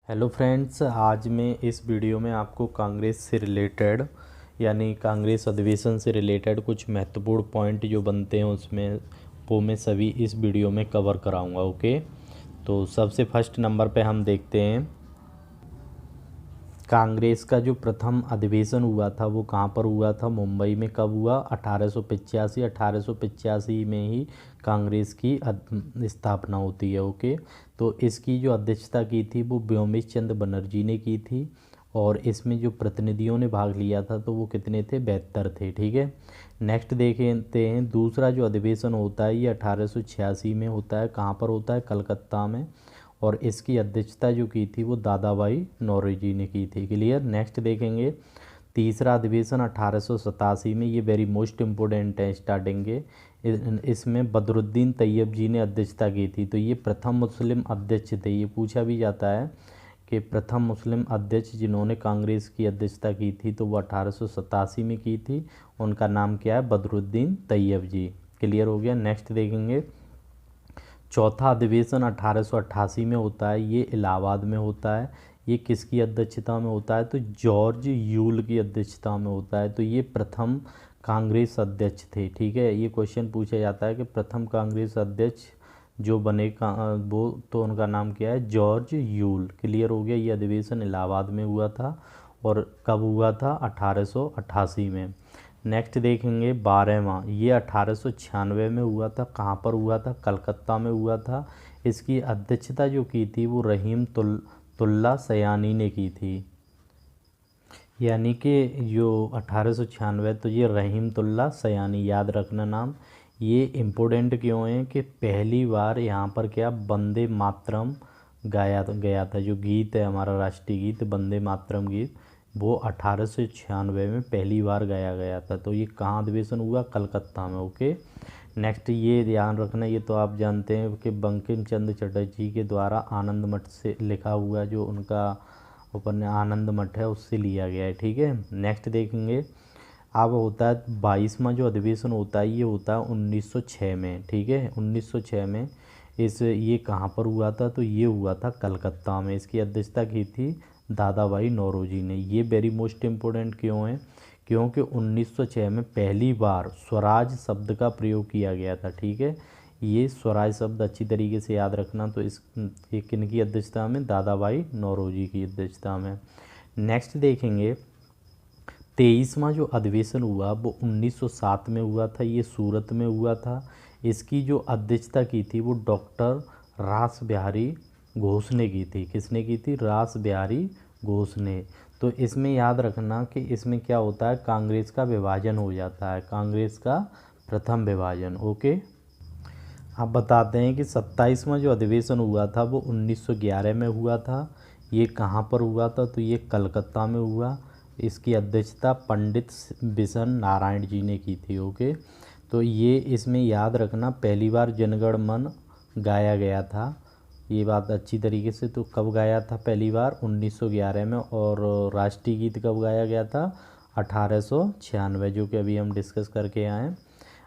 Hello friends, आज मैं इस वीडियो में आपको कांग्रेस से रिलेटेड यानी कांग्रेस अधिवेशन से रिलेटेड कुछ महत्वपूर्ण पॉइंट जो बनते हैं उसमें वो मैं सभी इस वीडियो में कवर कराऊंगा। ओके, तो सबसे फर्स्ट नंबर पे हम देखते हैं कांग्रेस का जो प्रथम अधिवेशन हुआ था वो कहाँ पर हुआ था। मुंबई में कब हुआ? 1885 में ही कांग्रेस की स्थापना होती है। ओके, तो इसकी जो अध्यक्षता की थी वो व्योमेश चंद्र बनर्जी ने की थी और इसमें जो प्रतिनिधियों ने भाग लिया था तो वो कितने थे? 72 थे। ठीक है, नेक्स्ट देखते हैं दूसरा जो अधिवेशन होता है ये 1886 में होता है। कहाँ पर होता है? कलकत्ता में। और इसकी अध्यक्षता जो की थी वो दादा भाई नौरोजी ने की थी। क्लियर। नेक्स्ट देखेंगे तीसरा अधिवेशन 1887 में, ये वेरी मोस्ट इम्पोर्टेंट है स्टार्टिंग के। इसमें बदरुद्दीन तैयब जी ने अध्यक्षता की थी। तो ये प्रथम मुस्लिम अध्यक्ष थे। ये पूछा भी जाता है कि प्रथम मुस्लिम अध्यक्ष जिन्होंने कांग्रेस की अध्यक्षता की थी तो वो 1887 में की थी। उनका नाम क्या है? बदरुद्दीन तैयब जी। क्लियर हो गया। नेक्स्ट देखेंगे चौथा अधिवेशन 1888 में होता है। ये इलाहाबाद में होता है। ये किसकी अध्यक्षता में होता है? तो जॉर्ज यूल की अध्यक्षता में होता है। तो ये प्रथम कांग्रेस अध्यक्ष थे। ठीक है, ये क्वेश्चन पूछा जाता है कि प्रथम कांग्रेस अध्यक्ष जो बने वो तो उनका नाम क्या है? George Yule. क्लियर हो गया। ये अधिवेशन इलाहाबाद में हुआ था और कब हुआ था? 1888 में। नेक्स्ट देखेंगे 12वां, ये 1896 में हुआ था। कहाँ पर हुआ था? कलकत्ता में हुआ था। इसकी अध्यक्षता जो की थी वो रहीम तुल्ला सयानी ने की थी। यानी कि जो 1896, तो ये रहीम तुल्ला सयानी, याद रखना नाम। ये इम्पोर्टेंट क्यों है कि पहली बार यहाँ पर क्या वंदे मातरम गाया गया था। जो गीत है हमारा राष्ट्रीय गीत वंदे मातरम गीत, वो 1896 में पहली बार गाया गया था। तो ये कहाँ अधिवेशन हुआ? कलकत्ता में। ओके, नेक्स्ट ये ध्यान रखना, ये तो आप जानते हैं कि बंकिम चंद्र चटर्जी के द्वारा आनंद मठ से लिखा हुआ जो उनका उपन्यास आनंद मठ है उससे लिया गया है। ठीक है, नेक्स्ट देखेंगे अब होता है 22वां जो अधिवेशन होता है ये होता है 1906 में। ठीक है, 1906 में ये कहाँ पर हुआ था? तो ये हुआ था कलकत्ता में। इसकी अध्यक्षता की थी दादा भाई नौरोजी ने। ये वेरी मोस्ट इम्पोर्टेंट क्यों है? क्योंकि 1906 में पहली बार स्वराज शब्द का प्रयोग किया गया था। ठीक है, ये स्वराज शब्द अच्छी तरीके से याद रखना। तो ये किन की अध्यक्षता में? दादा भाई नौरोजी की अध्यक्षता में। नेक्स्ट देखेंगे 23वां जो अधिवेशन हुआ वो 1907 में हुआ था। ये सूरत में हुआ था। इसकी जो अध्यक्षता की थी वो डॉक्टर रास बिहारी घोष ने की थी। किसने की थी? रास बिहारी घोष ने। तो इसमें याद रखना कि इसमें क्या होता है? कांग्रेस का विभाजन हो जाता है, कांग्रेस का प्रथम विभाजन। ओके, अब बताते हैं कि 27वां जो अधिवेशन हुआ था वो 1911 में हुआ था। ये कहाँ पर हुआ था? तो ये कलकत्ता में हुआ। इसकी अध्यक्षता पंडित बिशन नारायण जी ने की थी। ओके, तो ये इसमें याद रखना पहली बार जनगण मन गाया गया था। ये बात अच्छी तरीके से। तो कब गाया था पहली बार? 1911 में। और राष्ट्रीय गीत कब गाया गया था? 1896, जो कि अभी हम डिस्कस करके आए।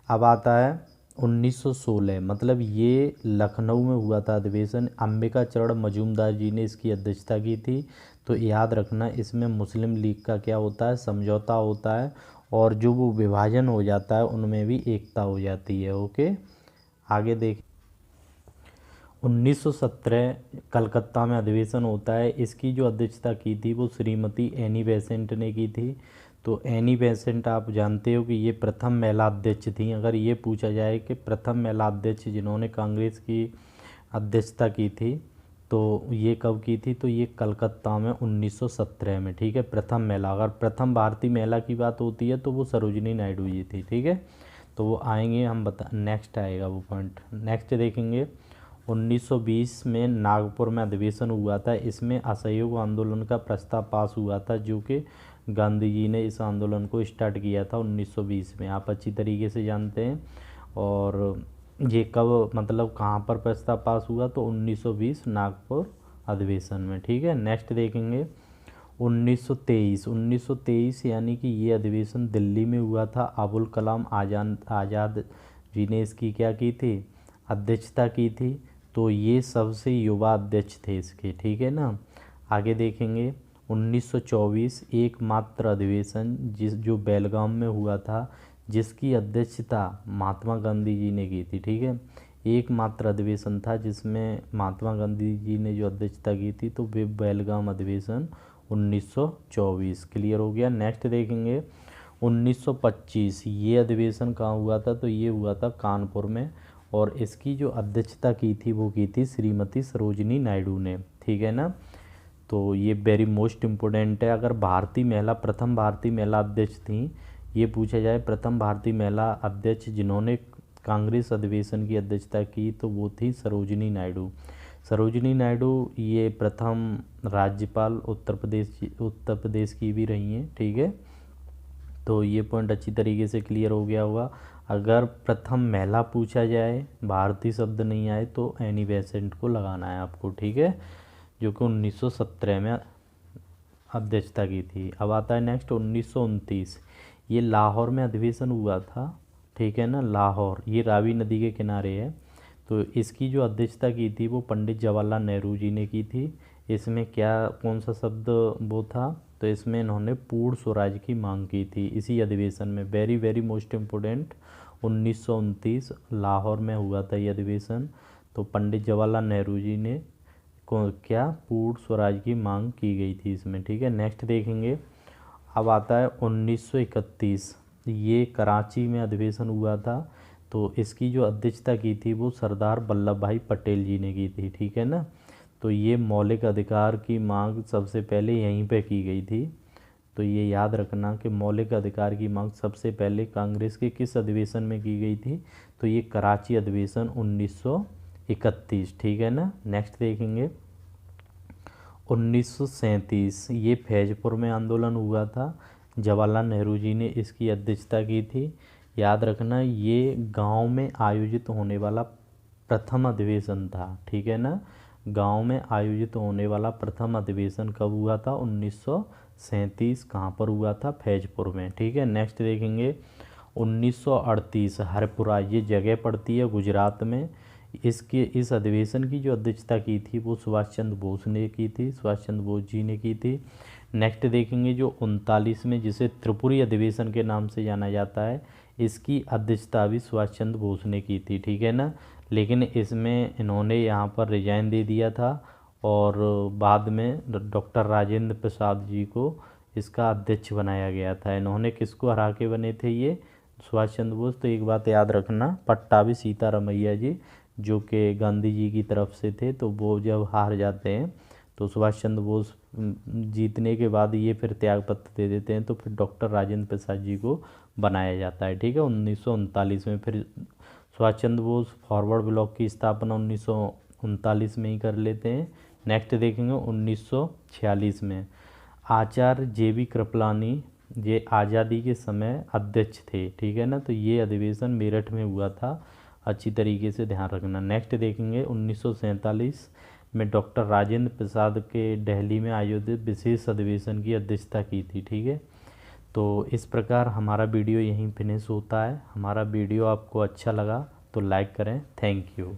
अब आता है 1916, मतलब ये लखनऊ में हुआ था अधिवेशन। अंबिका चरण मजूमदार जी ने इसकी अध्यक्षता की थी। तो याद रखना इसमें मुस्लिम लीग का क्या होता है? समझौता होता है और जो वो विभाजन हो जाता है उनमें भी एकता हो जाती है। ओके, आगे देख 1917 कलकत्ता में अधिवेशन होता है। इसकी जो अध्यक्षता की थी वो श्रीमती एनी बेसेंट ने की थी। तो एनी बेसेंट आप जानते हो कि ये प्रथम महिला अध्यक्ष थी। अगर ये पूछा जाए कि प्रथम महिला अध्यक्ष जिन्होंने कांग्रेस की अध्यक्षता की थी तो ये कब की थी? तो ये कलकत्ता में 1917 में। ठीक है, प्रथम महिला। अगर प्रथम भारतीय महिला की बात होती है तो वो सरोजिनी नायडू जी थी। ठीक है, तो वो आएंगे, हम बता नेक्स्ट आएगा वो पॉइंट। नेक्स्ट देखेंगे 1920 में नागपुर में अधिवेशन हुआ था। इसमें असहयोग आंदोलन का प्रस्ताव पास हुआ था जो कि गांधी जी ने इस आंदोलन को स्टार्ट किया था 1920 में, आप अच्छी तरीके से जानते हैं। और ये कब, मतलब कहाँ पर प्रस्ताव पास हुआ? तो 1920 नागपुर अधिवेशन में। ठीक है, नेक्स्ट देखेंगे 1923 यानी कि ये अधिवेशन दिल्ली में हुआ था। अबुल कलाम आज़ाद जी ने इसकी क्या की थी? अध्यक्षता की थी। तो ये सबसे युवा अध्यक्ष थे इसके। ठीक है ना। आगे देखेंगे 1924 एकमात्र अधिवेशन जो बेलगाम में हुआ था, जिसकी अध्यक्षता महात्मा गांधी जी ने की थी। ठीक है, एकमात्र अधिवेशन था जिसमें महात्मा गांधी जी ने जो अध्यक्षता की थी, तो वे बेलगाम अधिवेशन 1924। क्लियर हो गया। नेक्स्ट देखेंगे 1925, ये अधिवेशन कहाँ हुआ था, तो ये हुआ था कानपुर में, और इसकी जो अध्यक्षता की थी वो की थी श्रीमती सरोजिनी नायडू ने। ठीक है ना, तो ये वेरी मोस्ट इम्पोर्टेंट है। अगर प्रथम भारतीय महिला अध्यक्ष थी, ये पूछा जाए प्रथम भारतीय महिला अध्यक्ष जिन्होंने कांग्रेस अधिवेशन की अध्यक्षता की, तो वो थी सरोजिनी नायडू। सरोजिनी नायडू ये प्रथम राज्यपाल उत्तर प्रदेश की भी रही हैं। ठीक है, तो ये पॉइंट अच्छी तरीके से क्लियर हो गया होगा। अगर प्रथम महिला पूछा जाए, भारतीय शब्द नहीं आए, तो एनी बेसेंट को लगाना है आपको। ठीक है, जो कि 1917 में अध्यक्षता की थी। अब आता है नेक्स्ट 1929, ये लाहौर में अधिवेशन हुआ था। ठीक है ना, लाहौर ये रावी नदी के किनारे है। तो इसकी जो अध्यक्षता की थी वो पंडित जवाहरलाल नेहरू जी ने की थी। इसमें कौन सा शब्द वो था, तो इसमें इन्होंने पूर्ण स्वराज की मांग की थी इसी अधिवेशन में। Very very most important, 1929 Lahore में हुआ था ये अधिवेशन। तो पंडित जवाहरलाल नेहरू जी ने पूर्ण स्वराज की मांग की गई थी इसमें। ठीक है, नेक्स्ट देखेंगे। अब आता है 1931, ये कराची में अधिवेशन हुआ था। तो इसकी जो अध्यक्षता की थी वो सरदार वल्लभ भाई पटेल जी ने की थी। ठीक है ना, तो ये मौलिक अधिकार की मांग सबसे पहले यहीं पे की गई थी। तो ये याद रखना कि मौलिक अधिकार की मांग सबसे पहले कांग्रेस के किस अधिवेशन में की गई थी, तो ये कराची अधिवेशन 1931। ठीक है ना, नेक्स्ट देखेंगे 1937, ये फैजपुर में आंदोलन हुआ था। जवाहरलाल नेहरू जी ने इसकी अध्यक्षता की थी। याद रखना ये गांव में आयोजित होने वाला प्रथम अधिवेशन था। ठीक है ना, गांव में आयोजित होने वाला प्रथम अधिवेशन कब हुआ था, 1937। कहाँ पर हुआ था, फैजपुर में। ठीक है, नेक्स्ट देखेंगे 1938, हरपुरा ये जगह पड़ती है गुजरात में। इस अधिवेशन की जो अध्यक्षता की थी वो सुभाष चंद्र बोस ने की थी, सुभाष चंद्र बोस जी ने की थी। नेक्स्ट देखेंगे जो 39 में, जिसे त्रिपुरी अधिवेशन के नाम से जाना जाता है, इसकी अध्यक्षता भी सुभाष चंद्र बोस ने की थी। ठीक है ना, लेकिन इसमें इन्होंने यहाँ पर रिजाइन दे दिया था और बाद में डॉक्टर राजेंद्र प्रसाद जी को इसका अध्यक्ष बनाया गया था। इन्होंने किसको हरा के बने थे, ये सुभाष चंद्र बोस। तो एक बात याद रखना, पट्टाभी सीतारमैया जी जो कि गांधी जी की तरफ से थे, तो वो जब हार जाते हैं तो सुभाष चंद्र बोस जीतने के बाद ये फिर त्याग पत्र दे देते हैं, तो फिर डॉक्टर राजेंद्र प्रसाद जी को बनाया जाता है। ठीक है, 1939 में फिर सुभाष चंद्र बोस फॉरवर्ड ब्लॉक की स्थापना 1939 में ही कर लेते हैं। नेक्स्ट देखेंगे 1946 में, आचार्य JB कृपलानी ये आज़ादी के समय अध्यक्ष थे। ठीक है ना, तो ये अधिवेशन मेरठ में हुआ था, अच्छी तरीके से ध्यान रखना। नेक्स्ट देखेंगे 1947 में डॉक्टर राजेंद्र प्रसाद के दिल्ली में आयोजित विशेष अधिवेशन की अध्यक्षता की थी। ठीक है, तो इस प्रकार हमारा वीडियो यहीं फिनिश होता है। हमारा वीडियो आपको अच्छा लगा तो लाइक करें। Thank you.